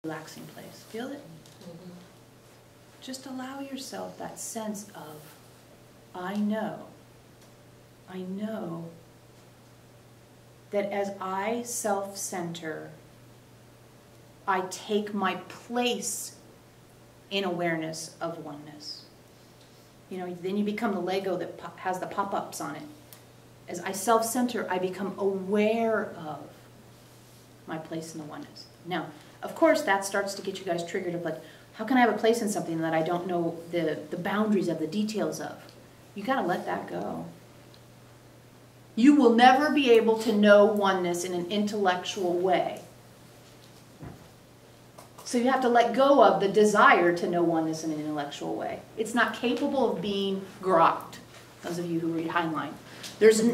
relaxing place. Feel it? Mm-hmm. Just allow yourself that sense of, I know that as I self-center, I take my place in awareness of oneness. You know, then you become the Lego that has the pop-ups on it. As I self-center, I become aware of my place in the oneness. Now, of course, that starts to get you guys triggered of like, how can I have a place in something that I don't know the boundaries of, the details of? You got to let that go. You will never be able to know oneness in an intellectual way. So you have to let go of the desire to know oneness in an intellectual way. It's not capable of being grokked. Those of you who read Heinlein.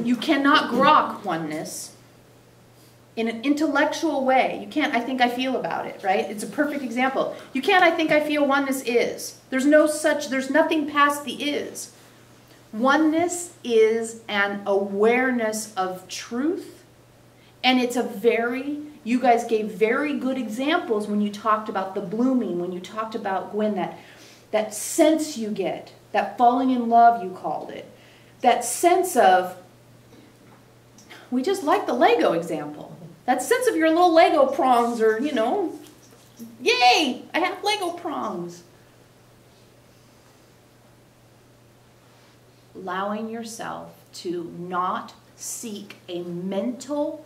You cannot grok oneness in an intellectual way. You can't, I think I feel about it, right? It's a perfect example. You can't, I think I feel oneness is. There's nothing past the is. Oneness is an awareness of truth, and it's you guys gave very good examples when you talked about the blooming, when you talked about, Gwen, that sense you get, that falling in love you called it, that sense of, we just like the Lego example, that sense of your little Lego prongs, or, you know, yay, I have Lego prongs. Allowing yourself to not seek a mental,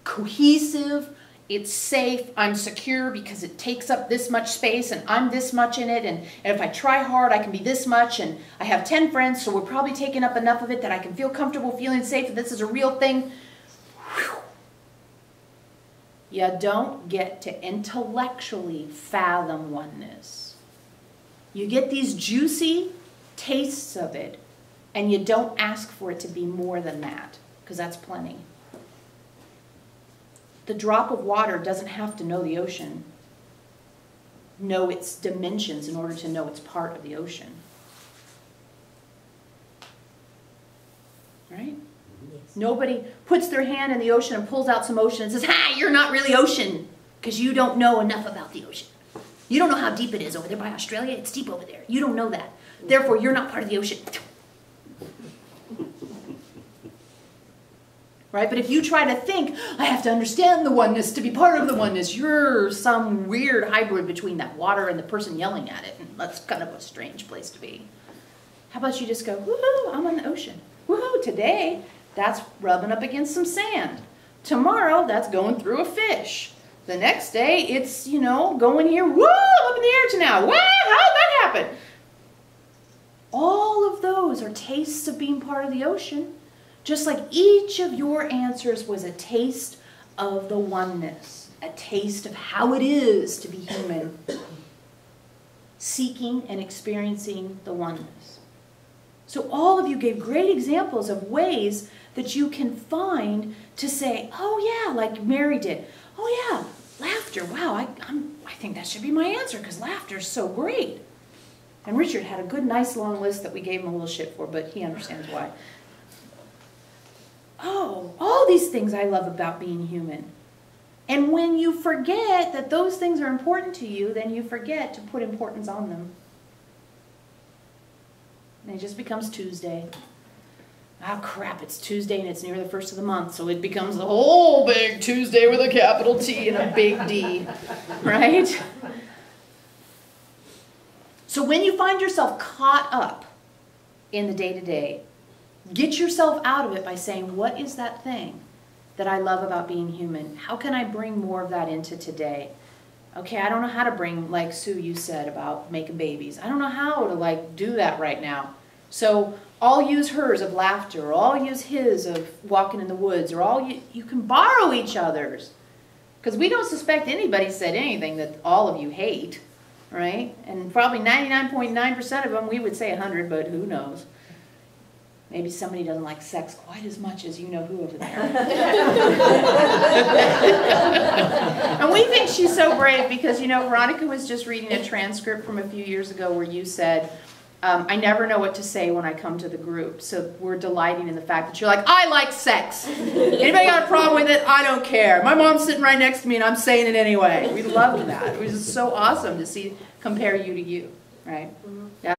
cohesive, it's safe, I'm secure because it takes up this much space and I'm this much in it, and if I try hard I can be this much, and I have 10 friends so we're probably taking up enough of it that I can feel comfortable feeling safe that this is a real thing. Whew. You don't get to intellectually fathom oneness. You get these juicy tastes of it, and you don't ask for it to be more than that, because that's plenty. The drop of water doesn't have to know the ocean, know its dimensions in order to know it's part of the ocean. Right? Yes. Nobody puts their hand in the ocean and pulls out some ocean and says, "Ha, you're not really ocean," because you don't know enough about the ocean. You don't know how deep it is over there by Australia. It's deep over there. You don't know that. Therefore, you're not part of the ocean. Right? But if you try to think, I have to understand the oneness to be part of the oneness, you're some weird hybrid between that water and the person yelling at it. And that's kind of a strange place to be. How about you just go, woohoo, I'm on the ocean. Woohoo, today, that's rubbing up against some sand. Tomorrow, that's going through a fish. The next day, it's, you know, going here, woo, I'm up in the air to now. Wow, how did that happen? All of those are tastes of being part of the ocean. Just like each of your answers was a taste of the oneness, a taste of how it is to be human, seeking and experiencing the oneness. So all of you gave great examples of ways that you can find to say, oh yeah, like Mary did. Oh yeah, laughter, wow, I think that should be my answer because laughter is so great. And Richard had a good, nice long list that we gave him a little shit for, but he understands why. Oh, all these things I love about being human. And when you forget that those things are important to you, then you forget to put importance on them. And it just becomes Tuesday. Oh crap, it's Tuesday and it's near the first of the month, so it becomes the whole big Tuesday with a capital T and a big D, right? So when you find yourself caught up in the day-to-day, get yourself out of it by saying, what is that thing that I love about being human? How can I bring more of that into today? Okay, I don't know how to bring, like Sue, you said about making babies. I don't know how to like do that right now. So I'll use hers of laughter, or I'll use his of walking in the woods, or you can borrow each other's. Because we don't suspect anybody said anything that all of you hate, right? And probably 99.9% of them, we would say 100, but who knows? Maybe somebody doesn't like sex quite as much as you know who over there. And we think she's so brave because, you know, Veronica was just reading a transcript from a few years ago where you said, I never know what to say when I come to the group, so we're delighting in the fact that you're like, I like sex. Anybody got a problem with it? I don't care. My mom's sitting right next to me and I'm saying it anyway. We loved that. It was just so awesome to see, compare you to you, right? Yeah.